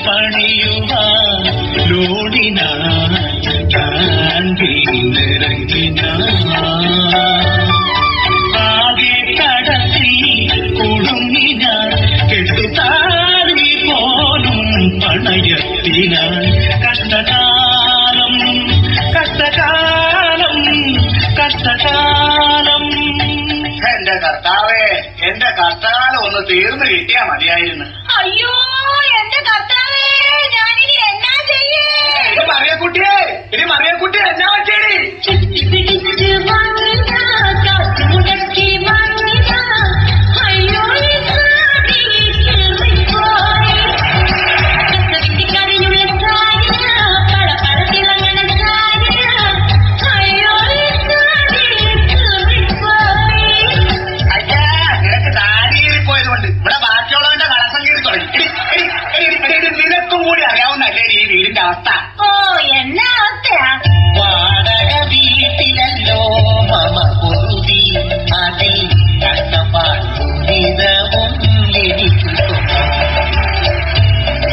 പണിയുവാൻ ആകെ കടത്തിൽ കുടുങ്ങിന കെട്ടുതാരി പോലും പണയത്തിനാൽ കഷ്ടകാലം കഷ്ടകാലം കഷ്ടകാലം. എന്റെ കർത്താവേ, എന്റെ കഷ്ടകാലം ഒന്ന് തീർന്നു കിട്ടിയാ മതിയായിരുന്നു. അയ്യോ എന്റെ കർത്താവേ, ഞാനിനി എന്നാ ചെയ്യേ? ഇത് മറിയക്കുട്ടിയെ, ഇത് മറിയക്കുട്ടിയെ എന്നാ വെച്ചേടി? പിടിച്ച് വാങ്ങിയ കാറ്റ് മുടക്കി വാങ്ങിയ അയ്യോ കറിയുള്ള ചായ പഴത്തിളങ്ങണ ചായ അയ്യോ അയ്യാ, നിനക്ക് താടിയിൽ പോയതുകൊണ്ട് ഇവിടെ ബാക്കിയുള്ളവന്റെ കളസം കീറി തുടങ്ങി. നിനക്കും കൂടി അറിയാവുന്നല്ലേ ഈ വീടിന്റെ അവസ്ഥ? ഓ എന്നാ അവസ്ഥയാ? വാടക വീട്ടിലല്ലോ മമ പൊറുതി, അതിൽ കഷ്ടപ്പാടും എനിക്ക്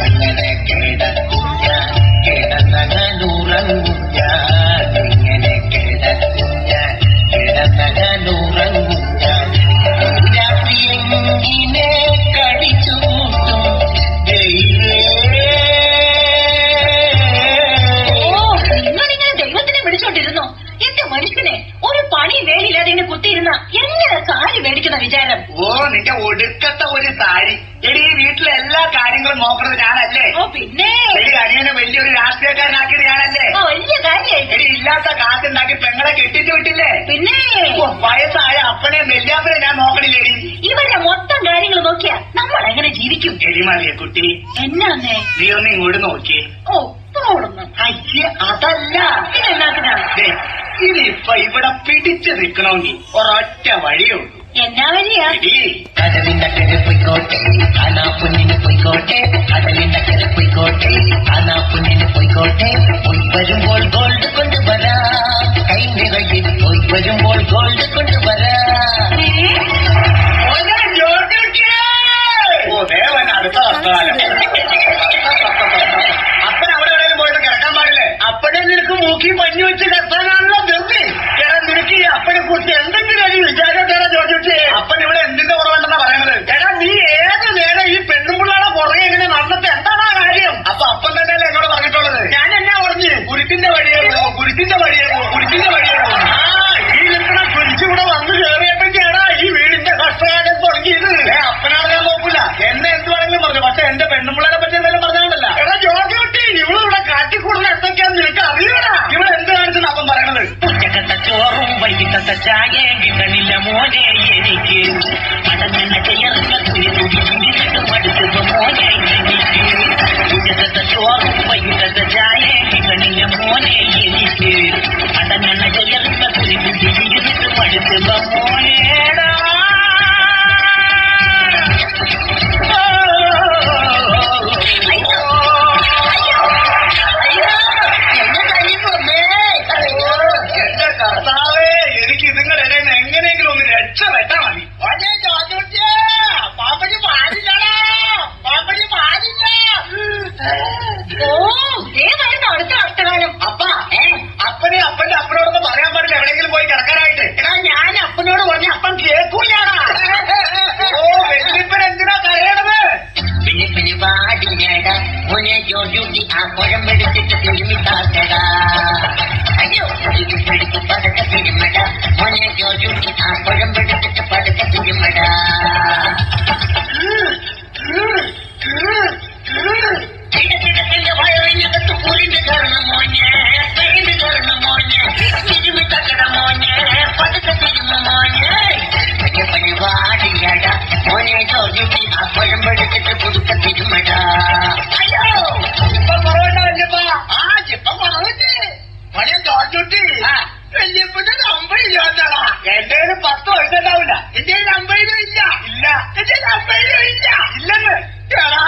അങ്ങനെ കിടക്കും ഞാൻ, കിടന്നകലുറങ്ങും ഞാൻ, ഇങ്ങനെ കിടക്കും ഞാൻ, കിടന്നകലുറങ്ങും ഞാൻ. രാത്രിയെങ്കിനെ കടിച്ചു മുട്ടും നിങ്ങളിങ്ങനെ ദൈവത്തിനെ വിളിച്ചോണ്ടിരുന്നോ? എന്റെ മനുഷ്യനെ ഒരു പണി വേലില്ലാതെ ഇങ്ങനെ കുത്തിയിരുന്ന എങ്ങനെ സാരി മേടിക്കുന്ന വിചാരം? ഓ, നിന്റെ ഒടുക്കത്തെ ഒരു സാരി. എടി, ഈ വീട്ടിലെ എല്ലാ കാര്യങ്ങളും നോക്കുന്നത് ഞാനല്ലേ? ഓ പിന്നെ എടി, അനിയനെ വലിയൊരു രാഷ്ട്രീയക്കാരനാക്കിയത് ഞാനല്ലേ? ഓ വലിയ കാര്യം. എടി, ഇല്ലാത്ത കാശുണ്ടാക്കി പെങ്ങളെ കെട്ടിച്ചു വിട്ടില്ലേ? പിന്നെ വയസ്സായ അപ്പനെ വെല്ലാപ്പനെ ഞാൻ നോക്കണില്ലേടി? ഇവരെ മൊത്തം കാര്യങ്ങൾ നോക്കിയാ നമ്മൾ എങ്ങനെ ജീവിക്കും? എടിമാറിയ കുട്ടി, എന്നാന്നേ? നീ ഒന്ന് ഇങ്ങോട്ട് നോക്കിയേ. ഓ തോന്നുന്നു. അയ്യ, അതല്ല. ഇതെന്നാത്തിനാണ്? ഇതിപ്പോ ഇവിടെ പിടിച്ചു നിൽക്കണമെങ്കിൽ ഒരൊറ്റ വഴിയേ ഉള്ളൂ. എന്നാ വഴിയാ? കടലിന്റെ പോയിക്കോട്ടെ, ആനാ പൊന്നിന് പോയിക്കോട്ടെ, കടലിന്റെ പോയിക്കോട്ടെ, ആനാ പൊന്നിന് പോയിക്കോട്ടെ, പോയി വരുമ്പോൾ ഗോൾഡ് കൊണ്ടുവരാം, കൈ നിറയെ പോയി വരുമ്പോൾ ഗോൾഡ് കൊണ്ടുവരാം. ഓ ദേവൻ, അടുത്ത വർത്തമാനം. അപ്പൻ അവിടെ എവിടെയും പോയിട്ട് കിടക്കാൻ പാടില്ലേ? അപ്പനെ നിനക്ക് മൂക്കി പഞ്ഞു വെച്ച് കിടത്താനാണല്ലോ ധൃതി. നിനക്ക് ഈ അപ്പനെ കുറിച്ച് എന്തെങ്കിലും ഒരു വിചാരത്തേടാ ചോദിച്ചേ? അപ്പൻ ഇവിടെ എന്തിന്റെ കുറവുണ്ടെന്നാ പറയണത്? എടാ, നീ ഏത് നേരം ഈ പെണ്ണുമ്പിള്ളാടെ പുറകെ ഇങ്ങനെ നടന്നിട്ട് എന്താണ് ആ കാര്യം? അപ്പൊ അപ്പൻ തന്നെയല്ലേ എന്നോട് പറഞ്ഞിട്ടുള്ളത്? ഞാൻ എന്നാ പറഞ്ഞു? കുരുത്തിന്റെ വഴിയേ പോ, കുരുത്തിന്റെ വഴിയേ പോ, കുരുത്തിന്റെ വഴിയേ പോ. ആ, ഈ നിൽക്കണ കുരിശിവിടെ വന്ന് കയറിയപ്പോഴേക്കാടാ ഈ വീടിന്റെ കഷ്ടകാലം തുടങ്ങിയത്. അപ്പനാണ് ഞാൻ നോക്കൂല, എന്നെ എന്ത് വേണമെങ്കിലും പറഞ്ഞു. പക്ഷെ എന്റെ പെണ്ണുമ്പിള്ളേരെ പറ്റി എന്തെങ്കിലും പറഞ്ഞാണ്ടല്ല. എടാ ജോർജ് കുട്ടി, ഇവളിവിടെ കാട്ടിക്കൂടുന്ന എന്തൊക്കെയാന്ന് നിനക്ക് അറിയൂടാ. ഇവിടെ എന്ത് കാണിച്ചെന്ന് അപ്പം പറയണത്? ഉച്ചക്കത്തെ ചോറും വൈകിട്ടത്തെ ചായ കിട്ടണില്ല മോനെ എനിക്ക്, അടങ്ങനെ ചെയ്യാറില്ല മടുത്തപ്പോ മോനെ എനിക്ക്. ഉച്ചക്കത്തെ ചോറും വൈകിട്ടത്തെ ചായ കിട്ടണില്ല മോനെ എനിക്ക്, അടങ്ങനെ ചെയ്യാറില്ല മടുത്തപ്പോ മോനേടാ. എന്റെ കർത്താവേ, എനിക്ക് ഇതുങ്ങളെ എങ്ങനെയെങ്കിലും ഒന്ന് രക്ഷപ്പെട്ടാ മതി. പാപ്പന് പാടില്ലടാ, പാപ്പന് പാടില്ല. ഓ ദേ വരുന്ന അടുത്ത കഷ്ടകാലം. അപ്പ അപ്പനെ അപ്പന്റെ അപ്പനോടൊന്നും പറയാൻ പാടില്ല എവിടെയെങ്കിലും പോയി കിടക്കാനായിട്ട്. എടാ, ഞാൻ അപ്പനോട് പറഞ്ഞ അപ്പം കേൾക്കൂലാടാ. ഓ, വെല്ലിപ്പൻ എന്തിനാ കരയണത്? പിന്നെ പാടില്ലടാ മോനെ ജോജൂട്ടി, ആ കുഴമ്പെടുത്തിട്ട് തിരുമിത്താത്തടാ. അയ്യോ, പിടിച്ച് പടക്ക തിരുമടാ മോനെ ജോജൂട്ടി, ആ കുഴമ്പെടുത്തിട്ട് പടക്ക തിരുമടാ. കിടക്കിടത്തിന്റെ വയറിനകത്ത് കുരിന്റെ കയറണം മോനെ, പെരിന്റെ കയറണം മോനെ, തിരുമി തക്കട മോനെ, പടക്ക തിരുമ മോനെ. പരിപാടിയടാ മോനെ ജോജൂട്ടി, ആ കുഴമ്പെടുത്തിട്ട് പുതുക്ക തിരുമടാ. അയ്യോ, ഇപ്പം കുറവുണ്ടോ വല്യപ്പ? ആ, ഇപ്പം കുറവുണ്ട്. മോനെ ജോർജുട്ടി, വല്യപ്പന്റെ നമ്പർ ഇല്ലാത്തടാ. എന്റെ 10 വയസ്സുണ്ടാവില്ല. എന്റെ നമ്പരും ഇല്ല. ഇല്ല, എന്റെ നമ്പരും ഇല്ല. ഇല്ലെന്ന് എടാ,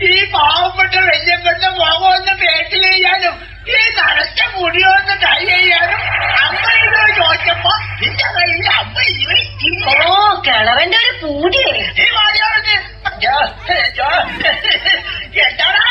ഈ പാവപ്പെട്ട വല്യപ്പന്റെ മുഖം ഒന്ന് പേറ്റിൽ ചെയ്യാനും ഈ നരച്ച മുടിയൊന്ന് ട്രൈ ചെയ്യാനും 50 രൂപ ചോദിച്ചപ്പോ നിന്റെ കയ്യിൽ 50 രൂപ. ഓ കിളവന്റെ ഒരു പൂടിയേ. ഈ മാറിയാവുന്നത് എന്താടാ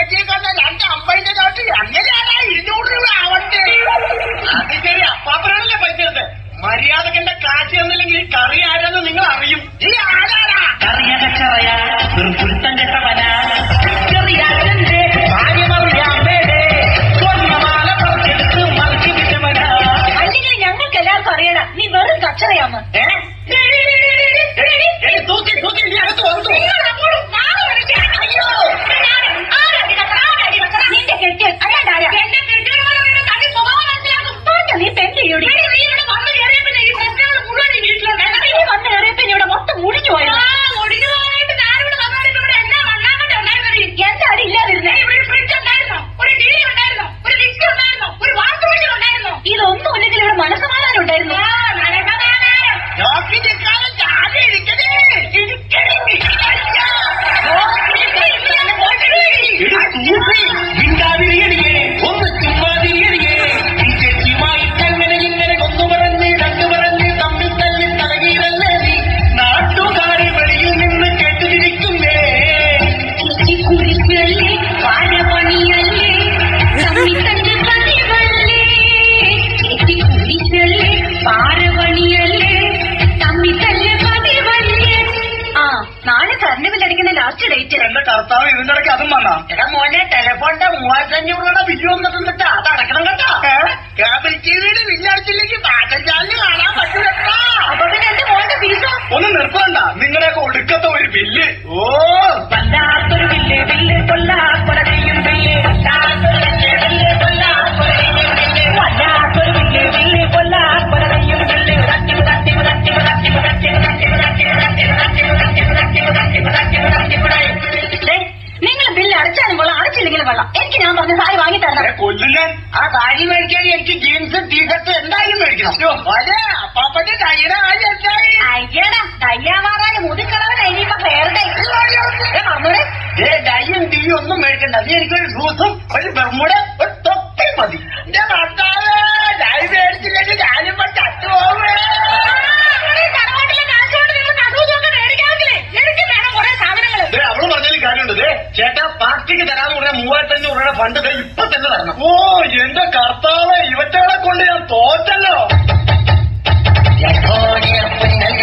പറ്റിയേക്കുന്ന 2 50 നോട്ട് എങ്ങനെയാണാ 200 രൂപ ആവണ്ടേ? അത് ശരി, അപ്പാപ്പനാണല്ലേ പറ്റിയത്. മര്യാദക്ക് എന്റെ കാശ് തന്നില്ലെങ്കിൽ ഈ കറി ആരാന്ന് നിങ്ങൾ അറിയും. ഈ ആരാടാ? കറിയകച്ചറയാ പുരുത്തം കെട്ടവനാ ചെറിയാറ്റന്റെ ഭാര്യമറിയാമ്മയുടെ സ്വർണ്ണമാല പറിച്ചെടുത്ത് മറിച്ചു വിട്ടവനാ. അല്ലെങ്കിൽ ഞങ്ങൾക്ക് എല്ലാവർക്കും അറിയണം നീ വെറും കച്ചറയാന്ന്. തൂക്കി തൂക്കി നീ അകത്ത് വന്നു. നിന്റെ കെട്ടിയൻ അല്ലാണ്ടാരാ? നീ പെണ്ണിയോടി വന്നു കയറിയപ്പോ ഇവിടെ മൊത്തം മുടിഞ്ഞു പോയത്. എന്താണ് ഇല്ലാതിരുന്നേ? ഇതൊന്നും ഇല്ലെങ്കിൽ ഇവിടെ മനസ്സമാധാനം ഉണ്ടായിരുന്നു. നോക്കി നിൽക്കാതെ ചാടി ഇരിക്കണേ. മിണ്ടാതിരിയടിയേ, ഒന്ന് ചുമ്മാതിരിയടിയേ. ഈ ചേച്ചിയുമായി അങ്ങനെ ഇങ്ങനെ കൊന്നു പറഞ്ഞ് കണ്ടു പറഞ്ഞ് തമ്മിൽ തല്ലി തലകീറല്ലേ നീ. നാട്ടുകാരി വെളിയിൽ നിന്ന് കേട്ടിരിക്കുന്നേ. കുരിശല്ലേ പാരപണിയല്ലേ തമ്മിൽ തല്ലി പതിവല്ലേ. കുരിശല്ലേ പാരപണിയല്ലേ തമ്മിൽ തല്ലി പതിവല്ലേ. ആ നാളെ കറണ്ട് ബില്ലടിക്കുന്ന ലാസ്റ്റ് ഡേറ്റ്. എന്റെ കർത്താവ് ഇതിന്റെ ഇടയ്ക്ക് അതും വന്നാ. എടാ മോനെ, ടെലിഫോണിന്റെ 3500 രൂപയുടെ ബില്ല് വന്നിട്ടുണ്ട്. അത് അടക്കണം കേട്ടോ. കേബിൾ ടിവിയുടെ ബില്ല് അടിച്ചില്ലെങ്കിൽ പാചകശാലിന് കാണാൻ പറ്റൂലോ. അപ്പൊ പിന്നെ എന്റെ മോളുടെ ഫീസോ? ഒന്ന് നിർത്തണ്ട, നിങ്ങളുടെയൊക്കെ ഒടുക്കത്തെ ഒരു ബില്ല്. ഓ, വല്ലാത്തൊരു വില്ല് വില്ല് കൊല്ലാക്കൊല ചെയ്യും വില്ല്. വല്ലാത്തൊരു വില്ല് വില്ല് കൊല്ലാക്കൊല ചെയ്യും വില്ല്. വല്ലാത്തൊരു വില്ല് വില്ല് കൊല്ലാക്കൊല ചെയ്യും വില്ല്. തട്ടി തട്ടി തട്ടി തട്ടി തട്ടി തട്ടി തട്ടി തട്ടി തട്ടി തട്ടി. നിങ്ങൾ ബില്ല് അടച്ചാലും കൊള്ളാം അടച്ചില്ലെങ്കിലും കൊള്ളാം. എനിക്ക് ഞാൻ പറഞ്ഞ സാരി വാങ്ങി തരണം. കൊല്ലില്ല. ആ സാരി മേടിക്കാൻ എനിക്ക് ജീൻസ് ടീഷർട്ട് എന്തായാലും മേടിക്കണം. അതെ, അപ്പാപ്പന്റെ കയ്യുടെ കാര്യം എന്തായി? അയ്യടാ കയ്യാമാറായ മുതിക്കളവനെ ഇനിയിപ്പോ ഹെയർ ഡേ പറഞ്ഞോടെ. ഡൈയും ടീയും ഒന്നും മേടിക്കണ്ട. നീ എനിക്കൊരു ഷൂസും ഒരു ബർമുട ഒരു തൊപ്പി മതി. എന്റെ ഭർത്താവ് ഡൈ മേടിച്ചില്ലെങ്കിൽ ഞാനും ചത്തുപോവേ. അവള് പറഞ്ഞാലും കാര്യമുണ്ട്. ചേട്ടാ പാർട്ടിക്ക് തരാന്ന് പറഞ്ഞാൽ 3500 രൂപയുടെ ഫണ്ട് ഇപ്പൊ തന്നെ തരണം. ഓ എന്റെ കർത്താവ്, ഇവറ്റകളെ കൊണ്ട് ഞാൻ തോറ്റല്ലോ. യഹോവയെ പുന്നൽ